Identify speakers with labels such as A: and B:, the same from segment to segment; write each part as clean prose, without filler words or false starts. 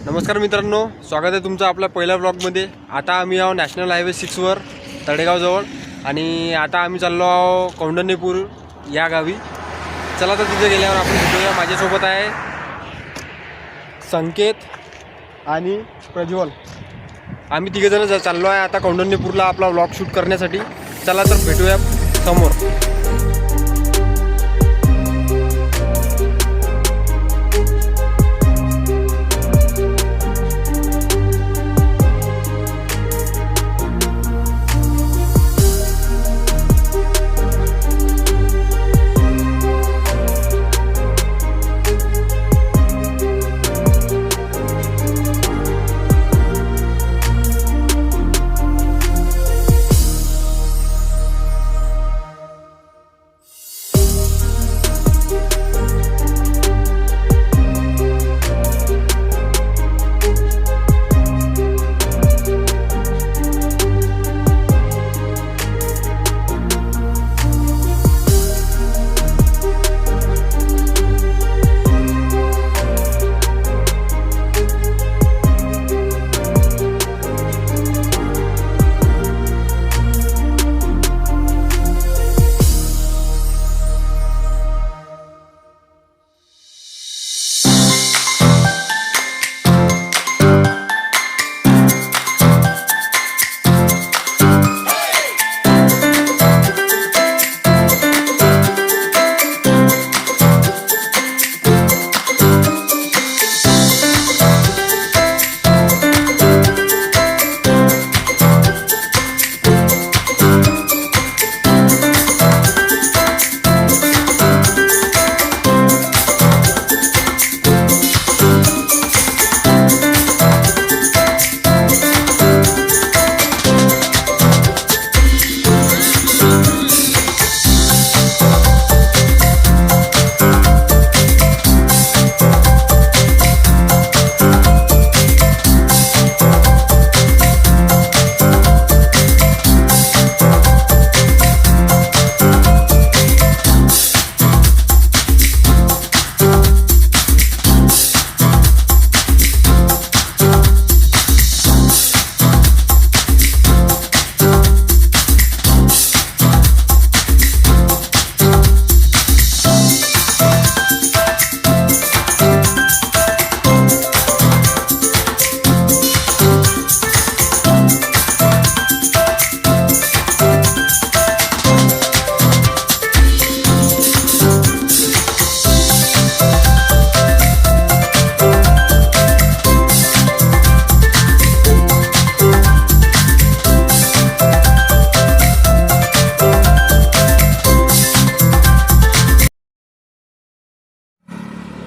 A: नमस्कार मित्रांनो, स्वागत आहे तुमचं आपल्या पहिल्या ब्लॉगमध्ये। आता आम्ही आहो नॅशनल हायवे 6वर तळेगावजवळ आणि आता आम्ही चाललो आहो कौंडण्यपूर या गावी। चला तर तिथे गेल्यावर आपण भेटूया। माझ्यासोबत आहे संकेत आणि प्रज्वल। आम्ही तिघेजण चाललो आहे आता कौंडण्यपूरला आपला ब्लॉग शूट करण्यासाठी। चला तर भेटूया समोर।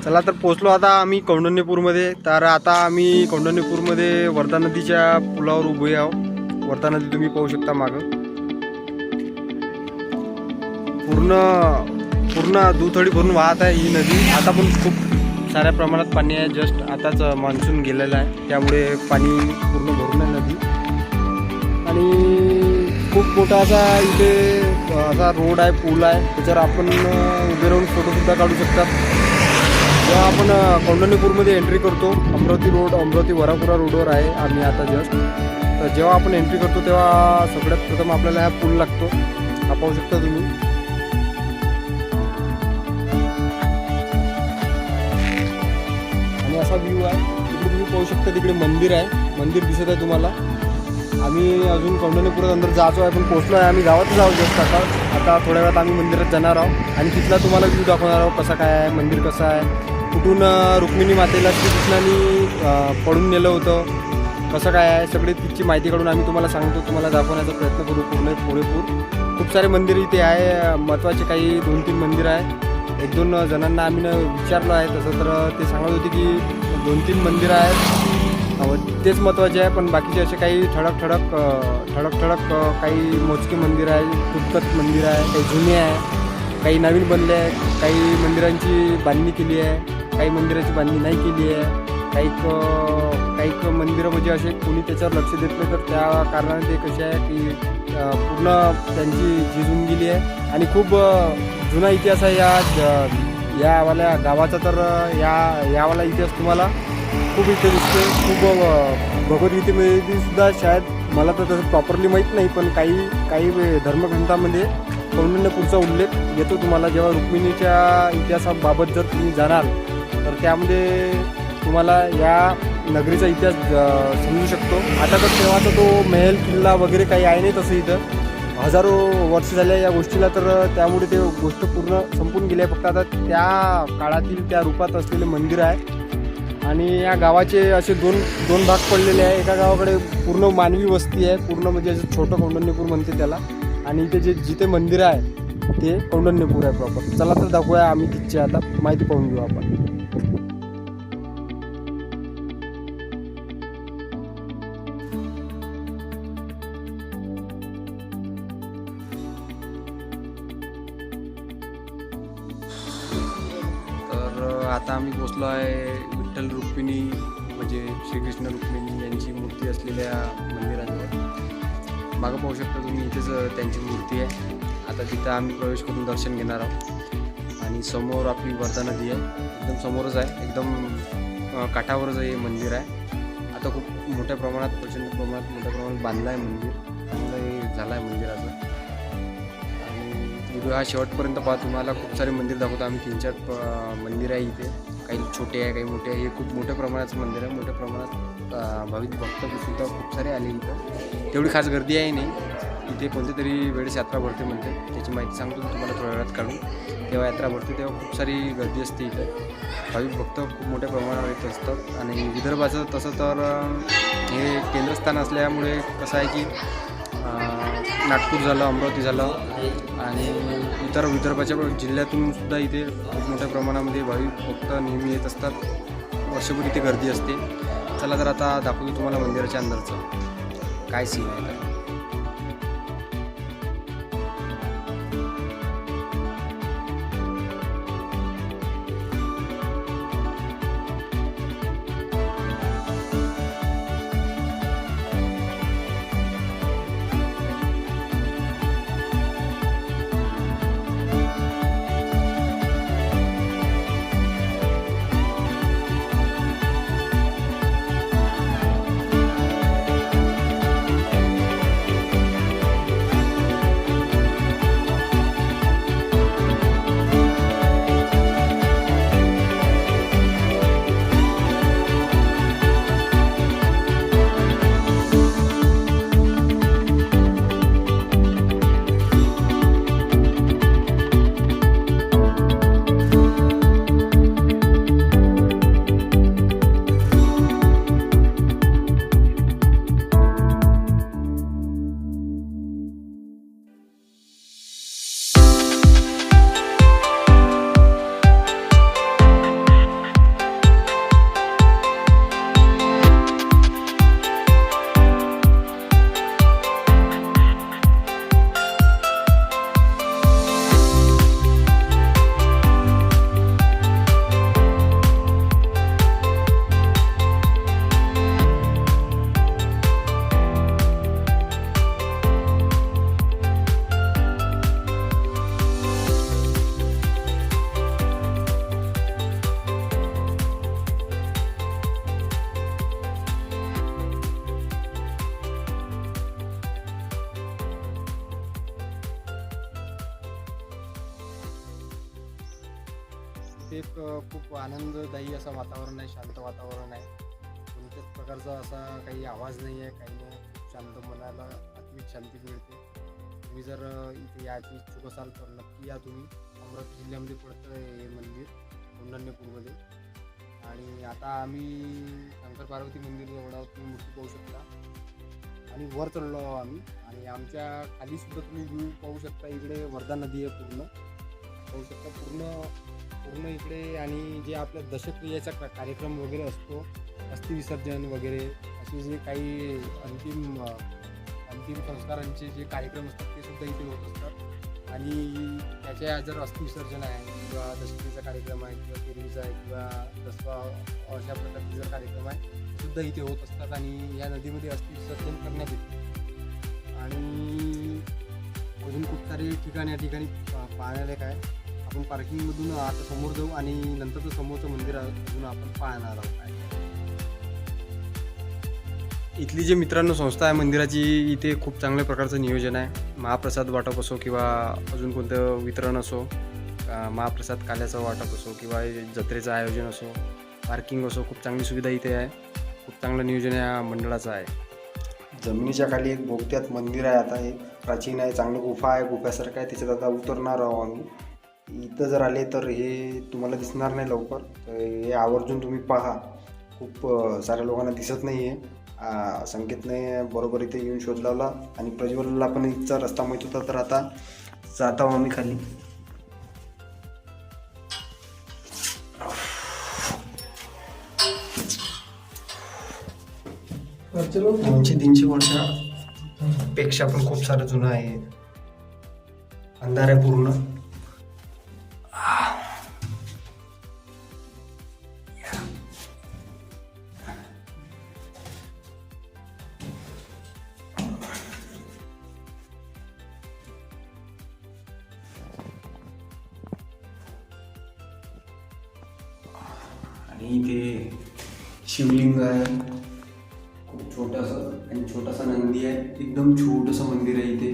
A: चला तर पोचलो आता आम्ही कौंडण्यपूरमध्ये। तर आता आम्ही कौंडण्यपूरमध्ये वर्धा नदीच्या पुलावर उभे आहोत। वर्धा नदी तुम्ही पाहू शकता मागं। पूर्ण दुथडी भरून वाहत आहे ही नदी। आता पण खूप साऱ्या प्रमाणात पाणी आहे। जस्ट आताच मान्सून गेलेला आहे, त्यामुळे पाणी पूर्ण भरून आहे नदी। आणि खूप मोठा असा इथे असा रोड आहे, पूल आहे, त्याच्यावर आपण उभे राहून फोटोसुद्धा काढू शकतात। जेव्हा आपण कौंडण्यपूरमध्ये एंट्री करतो, अमरावती वरापुरा रोडवर आहे आम्ही आता जस्ट। तर जेव्हा आपण एंट्री करतो तेव्हा सगळ्यात प्रथम आपल्याला हा पूल लागतो, हा पाहू शकता तुम्ही। आणि असा व्ह्यू आहे तिकडे तुम्ही पाहू शकता। तिकडे मंदिर आहे, मंदिर दिसत आहे तुम्हाला। आम्ही अजून कौंडण्यपुरात अंदर जायचो आहे, पण पोचलो आहे आम्ही, गावातच आहोत जस्ट आता थोड्या वेळात आम्ही मंदिरात जाणार आहोत आणि तिथला तुम्हाला व्ह्यू दाखवणार आहोत कसा काय आहे, मंदिर कसं आहे, कुठून रुक्मिणी मातेला श्रीकृष्णाने पडून नेलं होतं, कसं काय आहे, सगळी तिची माहिती काढून आम्ही तुम्हाला सांगतो, तुम्हाला दाखवण्याचा प्रयत्न करू पुरेपूर। खूप सारे मंदिर इथे आहे, महत्त्वाचे काही 2-3 मंदिर आहे। 1-2 जणांना आम्ही विचारलं आहे तसं, तर ते सांगत होते की 2-3 मंदिरं आहेत, तेच महत्त्वाचे आहे। पण बाकीचे असे काही ठळक काही मोजके मंदिर आहे, तुटकत मंदिर आहे, काही जुने आहे, काही नवीन बनले आहे, काही मंदिरांची बांधणी केली आहे, काही मंदिराची बांधणी नाही केली आहे, काही मंदिरं म्हणजे असे कोणी त्याच्यावर लक्ष देत नाही, तर त्या कारणाने ते कसे आहे की पूर्ण त्यांची झिजून गेली आहे आणि खूप जुना इतिहास आहे यावाल्या गावाचा तर यावाला इतिहास तुम्हाला खूप इथे दिसते. खूप भगवद्गीतेमध्ये सुद्धा शायद मला तर तसं प्रॉपरली माहीत नाही, पण काही धर्मग्रंथामध्ये कौंडिण्यपूरचा उल्लेख येतो तुम्हाला. जेव्हा रुक्मिणीच्या इतिहासाबाबत जर तुम्ही जाणाल तर त्यामध्ये तुम्हाला या नगरीचा इतिहास समजू शकतो. आता तर तेव्हाचा तो महल किल्ला वगैरे काही आहे नाही तसं इथं. हजारो वर्ष झाल्या या गोष्टीला, तर त्यामुळे ते गोष्ट पूर्ण संपून गेली आहे. फक्त आता त्या काळातील त्या रूपात असलेले मंदिर आहे. आणि या गावाचे असे दोन भाग पडलेले आहे. एका गावाकडे पूर्ण मानवी वस्ती आहे, पूर्ण म्हणजे असं छोटं कौंडण्यपूर म्हणते त्याला. आणि इथे जिथे मंदिर आहे ते कौंडण्यपूर आहे प्रॉपर. चला तर दाखवूया आम्ही तिथची आता माहिती पाहून घेऊ आपण. तर आता आम्ही पोचलो आहे विठ्ठल रुक्मिणी म्हणजे श्रीकृष्ण रुक्मिणी यांची मूर्ती असलेल्या मंदिरांवर. मागं पाहू शकता तुम्ही, इथेच त्यांची मूर्ती आहे. आता तिथं आम्ही प्रवेश करून दर्शन घेणार आहोत. आणि समोर आपली वर्धा नदी आहे, एकदम समोरच आहे, एकदम काठावरच हे मंदिर आहे. आता खूप मोठ्या प्रमाणात प्रचंड प्रमाणात मोठ्या प्रमाणात बांधलं आहे मंदिर, चांगलं झालं आहे मंदिराचं. आणि व्हिडिओ हा शेवटपर्यंत पहा, तुम्हाला खूप सारे मंदिर दाखवतो आम्ही. 3-4 मंदिर आहे इथे, काही छोटे आहे काही मोठे आहे. हे खूप मोठ्या प्रमाणाचं मंदिर आहे. मोठ्या प्रमाणात भाविक भक्तसुद्धा खूप सारे आले इथं. तेवढी खास गर्दी आहे नाही इथे. कोणती तरी वेळेस यात्रा भरते म्हणते, त्याची माहिती सांगतो तुम्हाला थोड्या वेळात काढून. तेव्हा यात्रा भरते तेव्हा खूप सारी गर्दी असते इथं. भाविक भक्त खूप मोठ्या प्रमाणावर येत असतात. आणि विदर्भाचं तसं तर हे केंद्रस्थान असल्यामुळे कसं आहे की नागपूर झालं, अमरावती झालं आणि इतर विदर्भाच्या जिल्ह्यातून सुद्धा इथे खूप मोठ्या प्रमाणामध्ये भाविक भक्त नेहमी येत असतात. वर्षभर इथे गर्दी असते. चला तर आता दाखवतो तुम्हाला मंदिराच्या अंदरचं काय सीन आहे. तर ते एक खूप आनंददायी असं वातावरण आहे, शांत वातावरण आहे. कोणत्याच प्रकारचा असा काही आवाज नाही आहे, काही नाही. खूप शांत, मनाला आत्मिक शांती मिळते. तुम्ही जर इथे यायची इच्छुक असाल तर नक्की या तुम्ही. अमरावती जिल्ह्यामध्ये पडतं हे मंदिर, कौंडण्यपूरमध्ये. आणि आता आम्ही शंकर पार्वती मंदिर जवळ आहोत, तुम्ही मूर्ती पाहू शकता. आणि वर चढलो आहोत आम्ही. आणि आमच्या खाली सुद्धा तुम्ही व्ह्यू पाहू शकता. इकडे वर्धा नदी आहे, पूर्ण पाहू शकता, पूर्ण इकडे. आणि जे आपल्या दशक्रियेचा कार्यक्रम वगैरे असतो, अस्थि विसर्जन वगैरे असे जे काही अंतिम संस्कारांचे जे कार्यक्रम असतात ते सुद्धा इथे होत असतात. आणि त्याच्या जर अस्थि विसर्जन आहे किंवा दशक्रियेचा कार्यक्रम आहे किंवा पेरणीचा आहे किंवा दसवा अशा प्रकारचे जर कार्यक्रम आहे ते सुद्धा इथे होत असतात. आणि या नदीमध्ये अस्थि विसर्जन करण्यात येते. आणि अजून खूप सारे ठिकाण या ठिकाणी पाहण्यालायक आहे. आपण पार्किंगमधून आता समोर जाऊ आणि नंतरचं समोरचं मंदिर अजून आपण पाहणार आहोत. इथली जी मित्रांनो संस्था आहे मंदिराची, इथे खूप चांगल्या प्रकारचं नियोजन आहे. महाप्रसाद वाटप असो किंवा अजून कोणतं वितरण असो, महाप्रसाद काल्याचं वाटप असो किंवा जत्रेचं आयोजन असो, पार्किंग असो, खूप चांगली सुविधा इथे आहे. खूप चांगलं नियोजन या मंडळाचं आहे. जमिनीच्या खाली एक बोगद्यात मंदिर आहे. आता एक प्राचीन आहे, चांगलं गुफा आहे, गुफ्यासारखं आहे. त्याच्यात आता उतरणार आहोत आम्ही. इथं जर आले तर हे तुम्हाला दिसणार नाही लवकर, तर हे आवर्जून तुम्ही पहा. खूप साऱ्या लोकांना दिसत नाही आहे, संकेत नाही आहे बरोबर. इथे येऊन शोध लावला आणि प्रज्वलला पण इथचा रस्ता माहीत होता, तर आता जात आहोत आम्ही खाली. 200-300 वर्षापेक्षा पण खूप सारं जुनं आहे. अंधार आहे पूर्ण. आणि इथे शिवलिंग आहे खूप छोटंसं, आणि छोटासा नंदी आहे. एकदम छोटंसं मंदिर आहे. इथे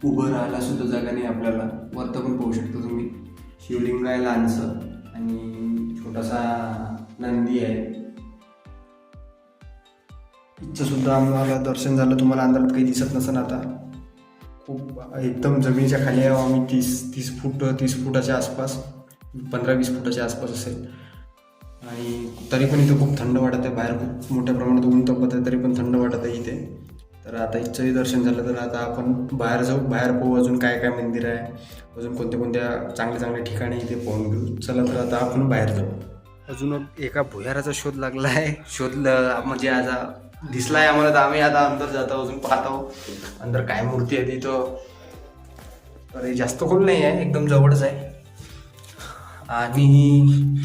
A: उभं राहायला सुद्धा जागा नाही आपल्याला. वरतं पण पाहू शकता तुम्ही. शिवलिंग आहे लहानसं आणि छोटासा नंदी आहे. इथचं सुद्धा आम्हाला दर्शन झालं. तुम्हाला अंधारात काही दिसत नसेल आता. खूप एकदम जमिनीच्या खाली आहे आम्ही. 30 फुटाच्या आसपास, 15-20 फुटाच्या आसपास असेल. आणि तरी पण इथं खूप थंड वाटत आहे. बाहेर खूप मोठ्या प्रमाणात ऊन तपत आहे, तरी पण थंड वाटत आहे इथे. तर आता इथचंही दर्शन झालं, तर आता आपण बाहेर जाऊ. बाहेर पाहू अजून काय काय मंदिर आहे, अजून कोणत्या चांगल्या ठिकाणी इथे पाहून घेऊ. चला तर आता आपण बाहेर जाऊ. अजून एका भुयाराचा शोध लागला आहे. म्हणजे आज दिसला आहे आम्हाला, तर आम्ही आता अंदर जातो, अजून पाहतो अंदर काय मूर्ती आहे तिथं. तर हे जास्त खोल नाही आहे, एकदम जवळच आहे. आणि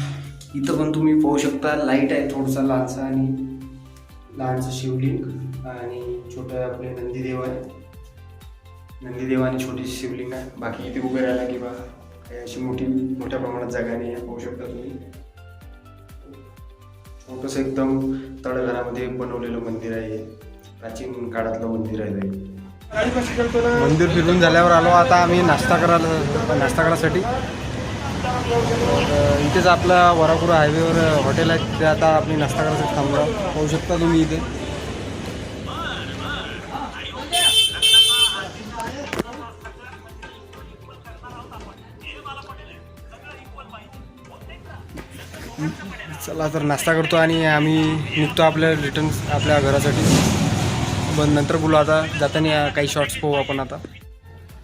A: इथं पण तुम्ही पाहू शकता लाईट आहे थोडंसं लहानसं, आणि लहानसं शिवलिंग आणि छोटं आपले नंदीदेव आहे. नंदीदेव आणि छोटी शिवलिंग आहे. बाकी इथे उभे राहायला किंवा काही अशी मोठ्या प्रमाणात जागा नाही आहे. पाहू शकता तुम्ही. छोटंसं एकदम तळघरामध्ये बनवलेलं मंदिर आहे. प्राचीन काळातलं मंदिर आहे. मंदिर फिरून झाल्यावर आलो आता आम्ही नाश्ता करायसाठी. इथेच आपला वरापुरा हायवेवर हॉटेल आहे, तिथे आता आपली नाश्ता करायसाठी थांबलो. पाहू शकता तुम्ही इथे. चला तर नाश्ता करतो आणि आम्ही निघतो रिटर्न आपल्या घरासाठी. नंतर बोलू. आता जाताना काही शॉर्ट्स पाहू आपण आता.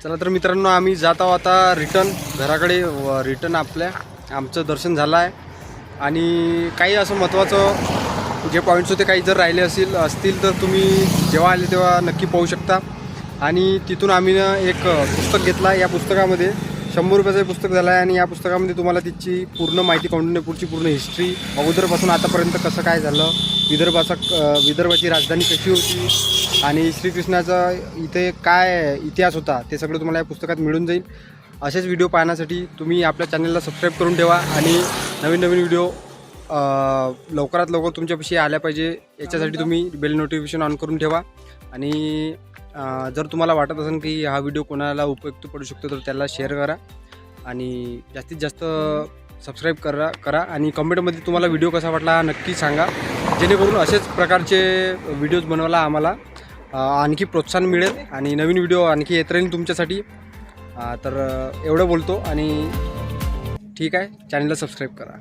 A: चला तर मित्रांनो, आम्ही जात आहोत आता रिटर्न घराकडे. रिटर्न आमचं दर्शन झालं आहे. आणि काही असं महत्त्वाचं जे पॉईंट्स होते, काही जर राहिले असतील तर तुम्ही जेव्हा आले तेव्हा नक्की पाहू शकता. आणि तिथून आम्ही एक पुस्तक घेतला. या पुस्तकामध्ये 100 रुपयाचं पुस्तक झालं आहे. आणि या पुस्तकामध्ये तुम्हाला तिची पूर्ण माहिती, कौंडिण्यपूरची पूर्ण हिस्ट्री, अगोदरपासून आतापर्यंत कसं काय झालं, विदर्भाची राजधानी कशी होती, आणि श्रीकृष्णाचा इथे काय इतिहास होता, ते सगळं तुम्हाला या पुस्तकात मिळून जाईल. असेच व्हिडिओ पाहण्यासाठी तुम्ही आपल्या चॅनलला सबस्क्राईब करून ठेवा. आणि नवीन व्हिडिओ लवकरात लवकर तुमच्यापाशी आल्या पाहिजे, याच्यासाठी तुम्ही बेल नोटिफिकेशन ऑन करून ठेवा. आणि जर तुम्हाला वाटत असेल की हा व्हिडिओ कोणाला उपयुक्त पडू शकतो, तर त्याला शेअर करा. आणि जास्तीत जास्त सबस्क्राईब करा. आणि कमेंटमध्ये तुम्हाला व्हिडिओ कसा वाटला नक्की सांगा, जेणेकरून असेच प्रकारचे व्हिडिओज बनवायला आम्हाला आणखी प्रोत्साहन मिळेल. आणि नवीन व्हिडिओ आणखी येत राहील तुमच्यासाठी. तर एवढं बोलतो आणि ठीक आहे, चॅनलला सबस्क्राईब करा.